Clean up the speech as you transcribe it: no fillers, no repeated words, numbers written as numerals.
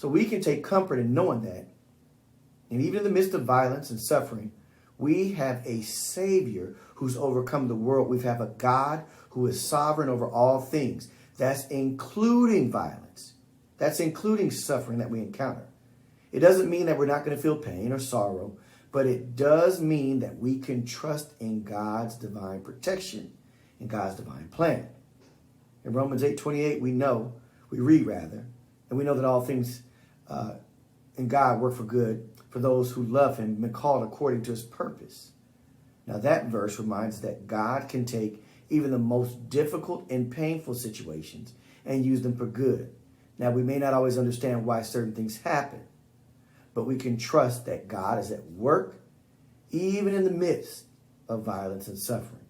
So we can take comfort in knowing that. And even in the midst of violence and suffering, we have a Savior who's overcome the world. We have a God who is sovereign over all things. That's including violence. That's including suffering that we encounter. It doesn't mean that we're not going to feel pain or sorrow, but it does mean that we can trust in God's divine protection and God's divine plan. In Romans 8:28, we read, and we know that all things in God work for good for those who love him and been called according to his purpose. Now that verse reminds us that God can take even the most difficult and painful situations and use them for good. Now we may not always understand why certain things happen, but we can trust that God is at work even in the midst of violence and suffering.